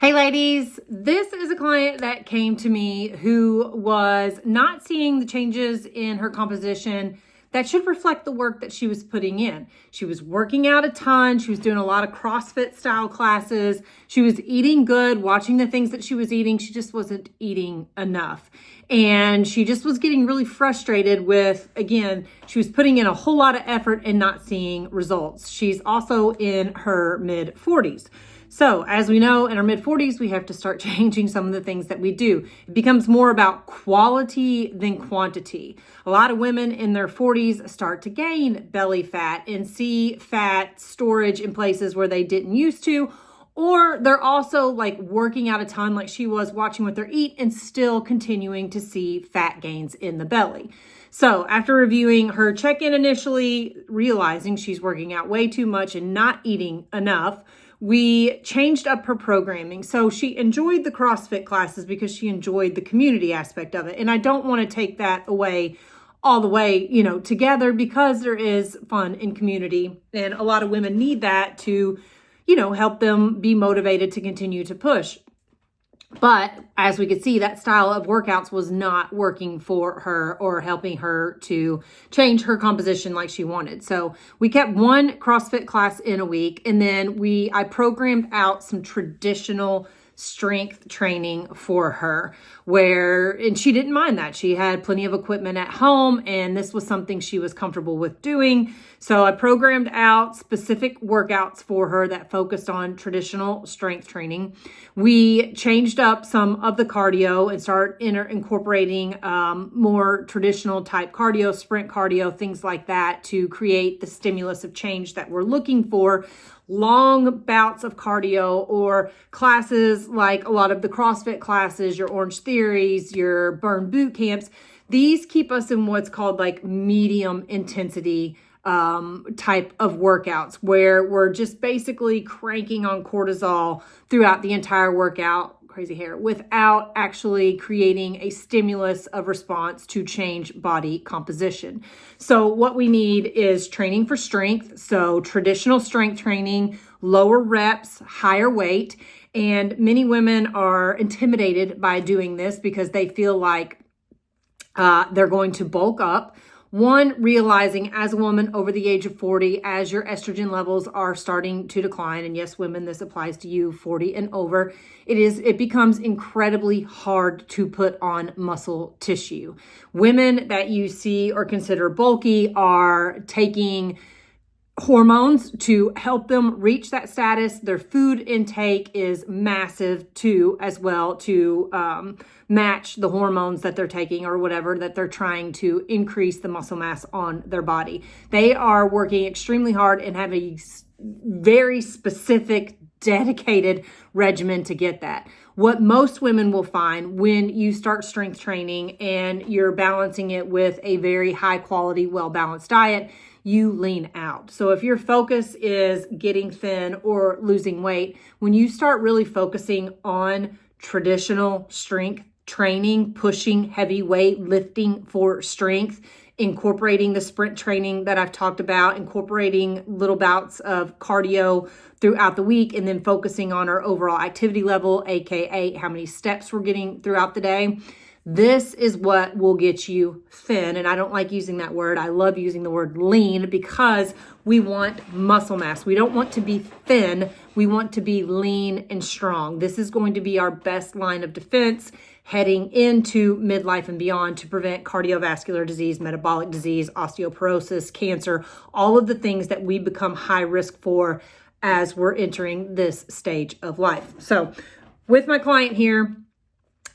Hey ladies, this is a client that came to me who was not seeing the changes in her composition that should reflect the work that she was putting in. She was working out a ton. She was doing a lot of CrossFit style classes. She was eating good, watching the things that she was eating. She just wasn't eating enough. And she just was getting really frustrated with, again, she was putting in a whole lot of effort and not seeing results. She's also in her mid 40s. So as we know, in our mid 40s, we have to start changing some of the things that we do. It becomes more about quality than quantity. A lot of women in their 40s start to gain belly fat and see fat storage in places where they didn't used to, or they're also like working out a ton like she was, watching what they eat and still continuing to see fat gains in the belly. So after reviewing her check-in initially, realizing she's working out way too much and not eating enough, we changed up her programming. So she enjoyed the CrossFit classes because she enjoyed the community aspect of it. And I don't want to take that away all the way, together, because there is fun in community. And a lot of women need that to, help them be motivated to continue to push. But as we could see, that style of workouts was not working for her or helping her to change her composition like she wanted. So we kept one CrossFit class in a week, and then I programmed out some traditional strength training for her and she didn't mind that. She had plenty of equipment at home and this was something she was comfortable with doing. So I programmed out specific workouts for her that focused on traditional strength training. We changed up some of the cardio and started incorporating more traditional type cardio, sprint cardio, things like that to create the stimulus of change that we're looking for. Long bouts of cardio or classes like a lot of the CrossFit classes, your Orange Theories, your Burn boot camps, these keep us in what's called like medium intensity type of workouts where we're just basically cranking on cortisol throughout the entire workout, crazy hair, without actually creating a stimulus of response to change body composition. So what we need is training for strength. So traditional strength training, lower reps, higher weight. And many women are intimidated by doing this because they feel like they're going to bulk up. One, realizing as a woman over the age of 40, as your estrogen levels are starting to decline, and yes, women, this applies to you 40 and over, it becomes incredibly hard to put on muscle tissue. Women that you see or consider bulky are taking hormones to help them reach that status. Their food intake is massive too, as well, to match the hormones that they're taking or whatever that they're trying to increase the muscle mass on their body. They are working extremely hard and have a very specific, dedicated regimen to get that. What most women will find when you start strength training and you're balancing it with a very high quality, well-balanced diet, you lean out. So if your focus is getting thin or losing weight, when you start really focusing on traditional strength training, pushing heavy weight, lifting for strength, incorporating the sprint training that I've talked about, incorporating little bouts of cardio throughout the week, and then focusing on our overall activity level, aka how many steps we're getting throughout the day. This is what will get you thin. And I don't like using that word. I love using the word lean because we want muscle mass. We don't want to be thin. We want to be lean and strong. This is going to be our best line of defense heading into midlife and beyond to prevent cardiovascular disease, metabolic disease, osteoporosis, cancer, all of the things that we become high risk for as we're entering this stage of life. So with my client here,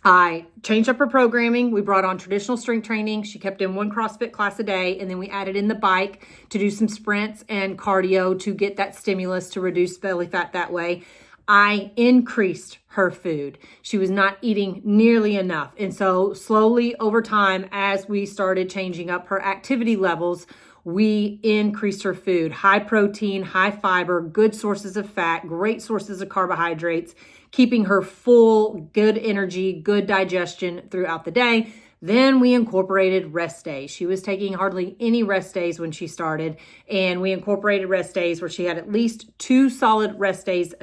I changed up her programming. We brought on traditional strength training. She kept in one CrossFit class a day, and then we added in the bike to do some sprints and cardio to get that stimulus to reduce belly fat that way. I increased her food. She was not eating nearly enough. And so slowly over time, as we started changing up her activity levels, we increased her food. High protein, high fiber, good sources of fat, great sources of carbohydrates, keeping her full, good energy, good digestion throughout the day. Then we incorporated rest days. She was taking hardly any rest days when she started, and we incorporated rest days where she had at least 2 solid rest days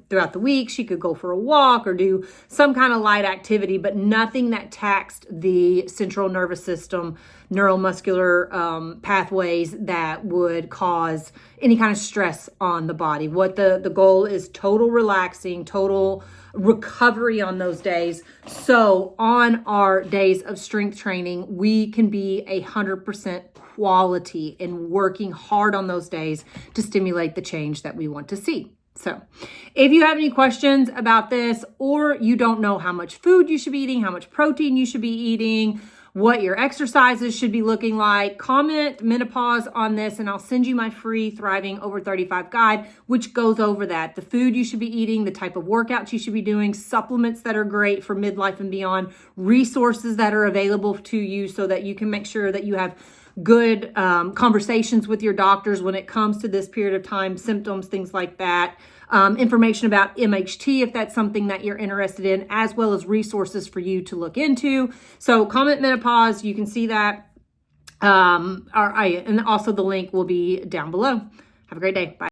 throughout the week. She could go for a walk or do some kind of light activity, but nothing that taxed the central nervous system, neuromuscular pathways that would cause any kind of stress on the body. What the goal is total relaxing, total recovery on those days. So on our days of strength training, we can be 100% quality in working hard on those days to stimulate the change that we want to see. So if you have any questions about this, or you don't know how much food you should be eating, how much protein you should be eating, what your exercises should be looking like, comment menopause on this, and I'll send you my free Thriving Over 35 guide, which goes over that. The food you should be eating, the type of workouts you should be doing, supplements that are great for midlife and beyond, resources that are available to you so that you can make sure that you have good conversations with your doctors when it comes to this period of time, symptoms, things like that. Information about MHT if that's something that you're interested in, as well as resources for you to look into. So comment menopause, you can see that. And also the link will be down below. Have a great day. Bye.